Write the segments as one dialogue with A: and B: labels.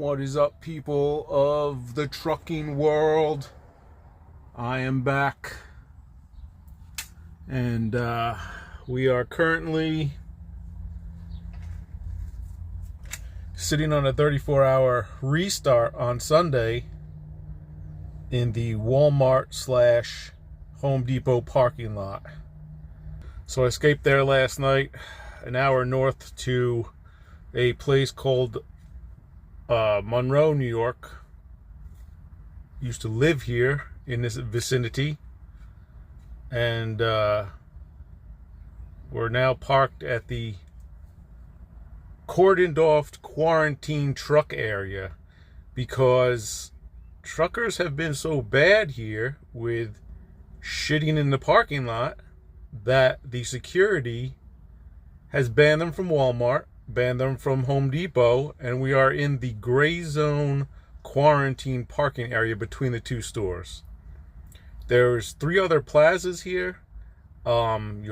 A: What is up, people of the trucking world? I am back, and we are currently sitting on a 34-hour restart on Sunday in the Walmart / Home Depot parking lot. So I escaped there last night, an hour north to a place called Monroe, New York. Used to live here in this vicinity, and we're now parked at the cordoned off quarantine truck area because truckers have been so bad here with shitting in the parking lot that the security has banned them from Walmart, banned them from Home Depot, and we are in the gray zone quarantine parking area between the two stores. There's 3 other plazas here. You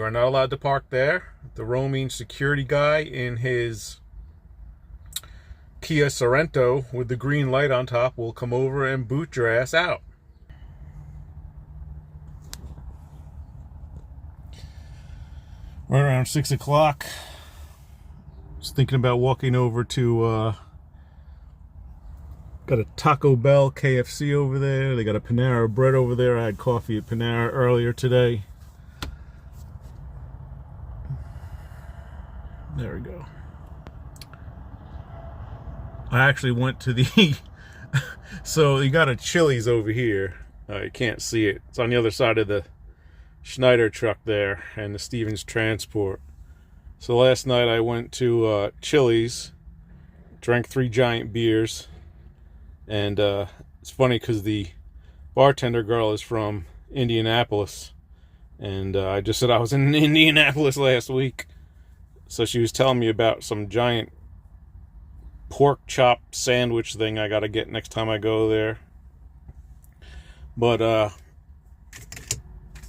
A: are not allowed to park there. The roaming security guy in his Kia Sorento with the green light on top will come over and boot your ass out. Right around 6 o'clock. Was thinking about walking over to got a Taco Bell, KFC over there. They got a Panera Bread over there. I had coffee at Panera earlier today. There we go. I actually went to the so you got a Chili's over here. You can't see it. It's on the other side of the Schneider truck there and the Stevens Transport. So last night I went to Chili's, drank 3 giant beers, and it's funny because the bartender girl is from Indianapolis, and I just said I was in Indianapolis last week. So she was telling me about some giant pork chop sandwich thing I gotta get next time I go there. But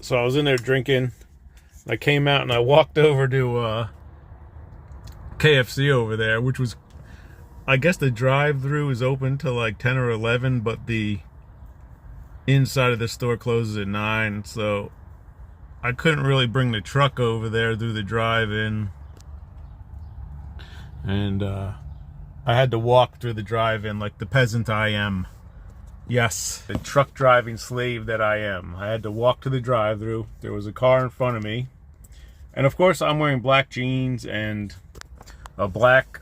A: so I was in there drinking. I came out and I walked over to KFC over there, which was, I guess the drive-through is open till like 10 or 11, but the inside of the store closes at 9, so I couldn't really bring the truck over there through the drive-in, and I had to walk through the drive-in like the peasant I am. Yes, the truck driving slave that I am. I had to walk to the drive-through. There was a car in front of me, and of course I'm wearing black jeans and a black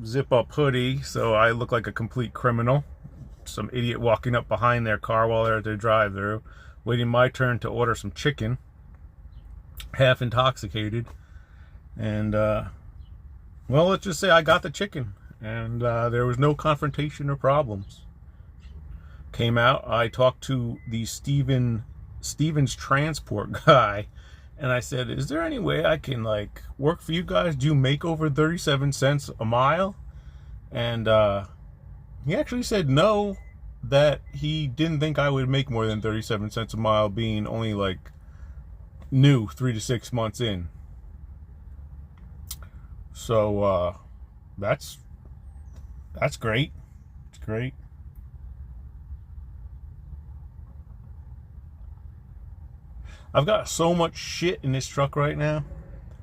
A: zip-up hoodie, so I look like a complete criminal. Some idiot walking up behind their car while they're at their drive-thru, waiting my turn to order some chicken, half intoxicated. And well, let's just say I got the chicken, and there was no confrontation or problems. Came out, I talked to the Stevens Transport guy, and I said, is there any way I can like work for you guys? Do you make over 37 cents a mile? And he actually said no, that he didn't think I would make more than 37 cents a mile, being only like new 3 to 6 months in. So that's great. It's great. I've got so much shit in this truck right now.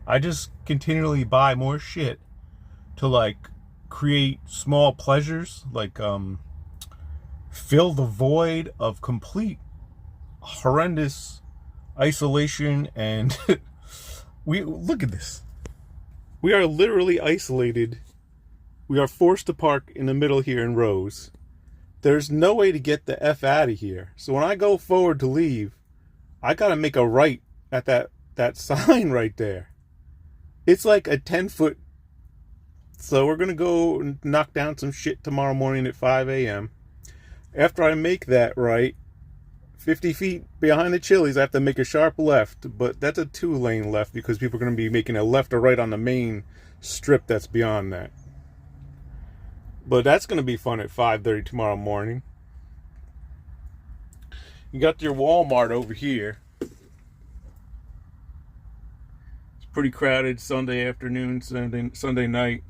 A: I just continually buy more shit to like create small pleasures, like fill the void of complete horrendous isolation. And we look at this. We are literally isolated. We are forced to park in the middle here in rows. There's no way to get the F out of here. So when I go forward to leave, I gotta make a right at that sign right there. It's like a 10-foot. So we're gonna go and knock down some shit tomorrow morning at 5 a.m. After I make that right, 50 feet behind the Chili's, I have to make a sharp left, but that's a 2-lane left because people are gonna be making a left or right on the main strip that's beyond that. But that's gonna be fun at 5:30 tomorrow morning. You got your Walmart over here. It's pretty crowded Sunday afternoon, Sunday night.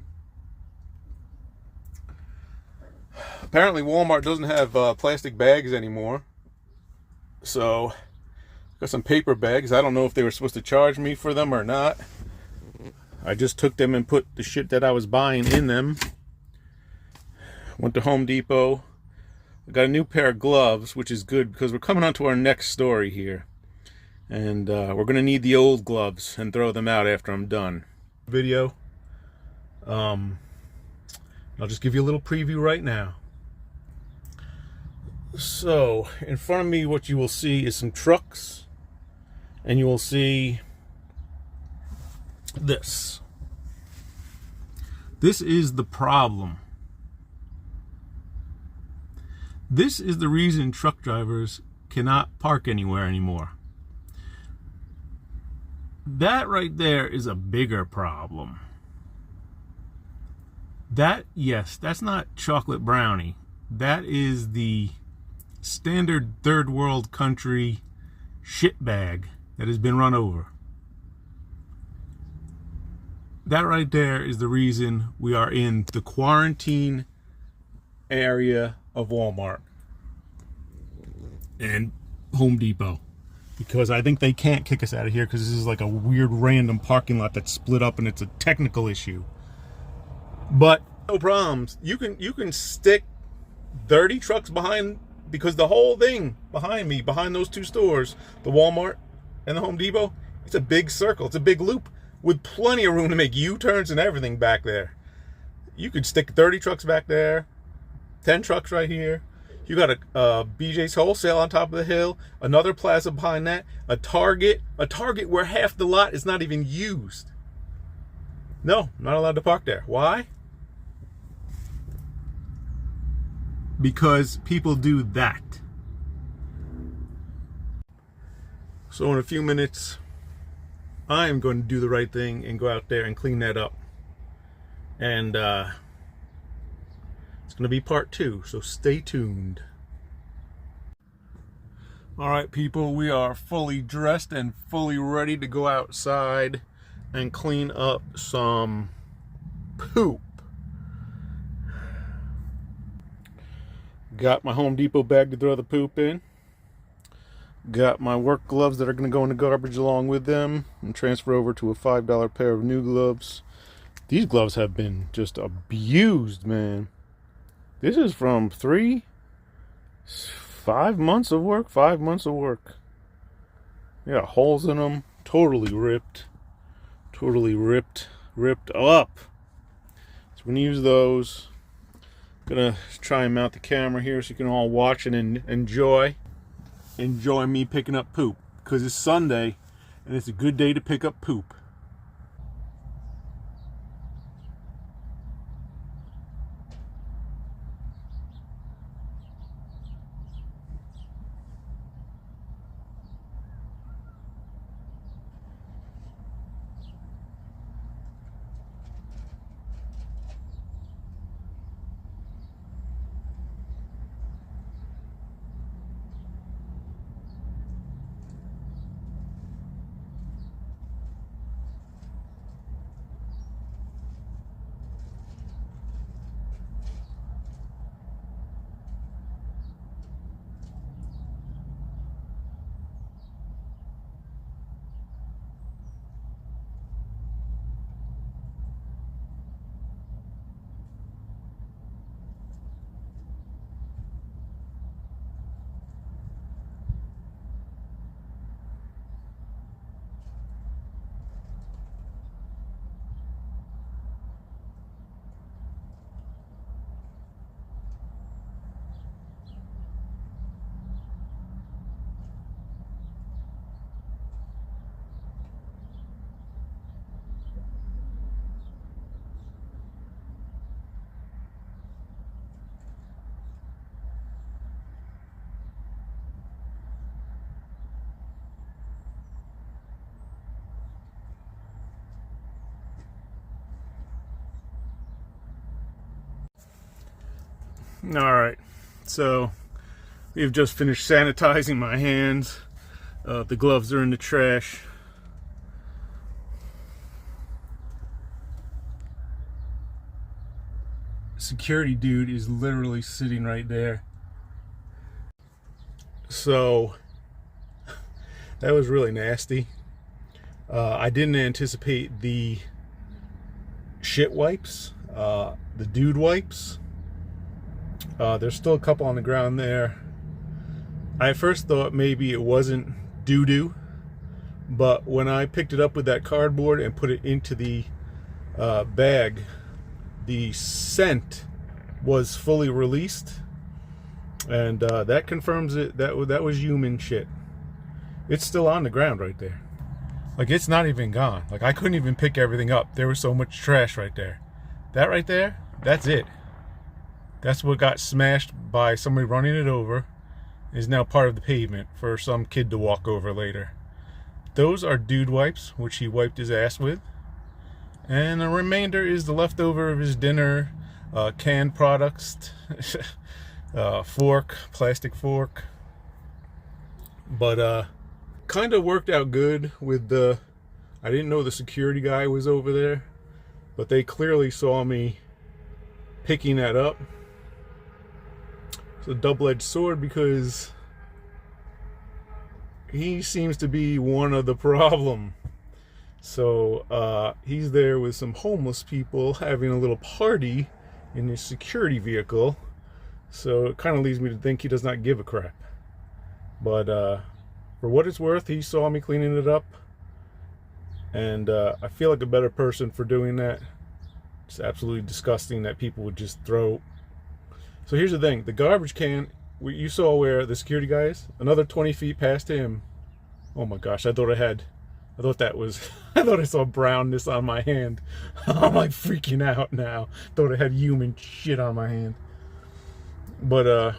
A: Apparently Walmart doesn't have plastic bags anymore. So, got some paper bags. I don't know if they were supposed to charge me for them or not. I just took them and put the shit that I was buying in them. Went to Home Depot. I got a new pair of gloves, which is good because we're coming on to our next story here. And we're going to need the old gloves and throw them out after I'm done. Video. I'll just give you a little preview right now. So, in front of me, what you will see is some trucks. And you will see this. This is the problem. This is the reason truck drivers cannot park anywhere anymore. That right there is a bigger problem. That, yes, that's not chocolate brownie. That is the standard third world country shitbag that has been run over. That right there is the reason we are in the quarantine area of Walmart and Home Depot, because I think they can't kick us out of here because this is like a weird random parking lot that's split up and it's a technical issue. But no problems. You can stick 30 trucks behind, because the whole thing behind me, behind those two stores, the Walmart and the Home Depot, it's a big circle. It's a big loop with plenty of room to make U-turns and everything back there. You could stick 30 trucks back there, 10 trucks right here. You got a BJ's Wholesale on top of the hill, another plaza behind that, a Target where half the lot is not even used. No, not allowed to park there. Why? Because people do that. So in a few minutes, I am going to do the right thing and go out there and clean that up. And it's going to be part 2, so stay tuned. All right, people, we are fully dressed and fully ready to go outside and clean up some poop. Got my Home Depot bag to throw the poop in. Got my work gloves that are going to go in the garbage along with them and transfer over to a $5 pair of new gloves. These gloves have been just abused, man. This is from 5 months of work. 5 months of work. They got holes in them. Totally ripped. Totally ripped up. So we're going to use those. Gonna try and mount the camera here so you can all watch and enjoy me picking up poop, because it's Sunday and it's a good day to pick up poop. Alright, so we've just finished sanitizing my hands. The gloves are in the trash. security dude is literally sitting right there. So that was really nasty. I didn't anticipate the shit wipes, the dude wipes. There's still a couple on the ground there. I at first thought maybe it wasn't doo-doo, but when I picked it up with that cardboard and put it into the bag, the scent was fully released, and that confirms it. That was human shit. It's still on the ground right there. Like, it's not even gone. Like, I couldn't even pick everything up. There was so much trash right there. That right there, that's it. That's what got smashed by somebody running it over, is now part of the pavement for some kid to walk over later. Those are dude wipes, which he wiped his ass with. And the remainder is the leftover of his dinner, canned products, fork, plastic fork. But kind of worked out good with the, I didn't know the security guy was over there, but they clearly saw me picking that up. It's a double-edged sword because he seems to be one of the problem. So he's there with some homeless people having a little party in his security vehicle. So it kind of leads me to think he does not give a crap. But for what it's worth, he saw me cleaning it up, and I feel like a better person for doing that. It's absolutely disgusting that people would just throw. So here's the thing: the garbage can you saw where the security guy is, another 20 feet past him. Oh my gosh, I thought that was I thought I saw brownness on my hand. I'm like freaking out now. Thought I had human shit on my hand. But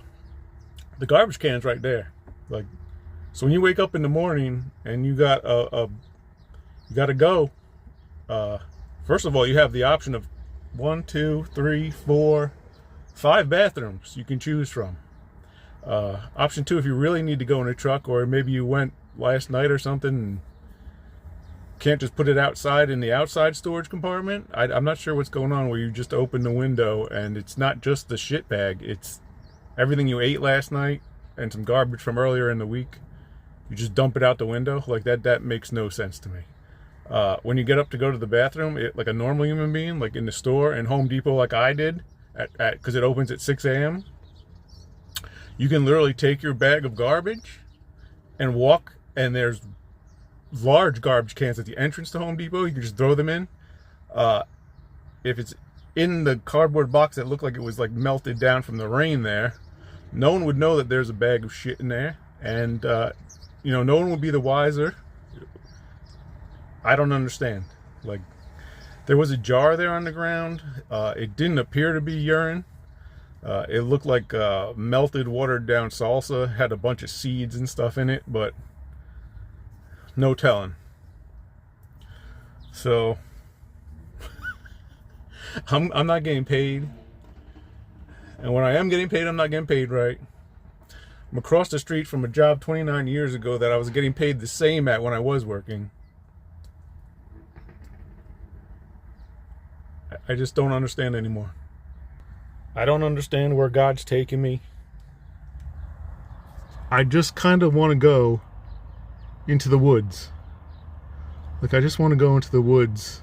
A: the garbage can's right there. Like, so when you wake up in the morning and you got you got to go, first of all, you have the option of 1, 2, 3, 4, 5 bathrooms you can choose from. Option 2, if you really need to go in a truck, or maybe you went last night or something and can't just put it outside in the outside storage compartment. I'm not sure what's going on where you just open the window and it's not just the shit bag, it's everything you ate last night and some garbage from earlier in the week. You just dump it out the window. Like that makes no sense to me. When you get up to go to the bathroom, like a normal human being, like in the store and Home Depot, like I did, because it opens at 6 a.m., you can literally take your bag of garbage and walk, and there's large garbage cans at the entrance to Home Depot. You can just throw them in. If it's in the cardboard box that looked like it was like melted down from the rain there, no one would know that there's a bag of shit in there, and no one would be the wiser. I don't understand. Like, there was a jar there on the ground. It didn't appear to be urine. It looked like melted, watered down salsa. Had a bunch of seeds and stuff in it, but no telling. So I'm not getting paid, and when I am getting paid, I'm not getting paid right. I'm across the street from a job 29 years ago that I was getting paid the same at when I was working. I just don't understand anymore. I don't understand where God's taking me. I just kind of want to go into the woods. Like, I just want to go into the woods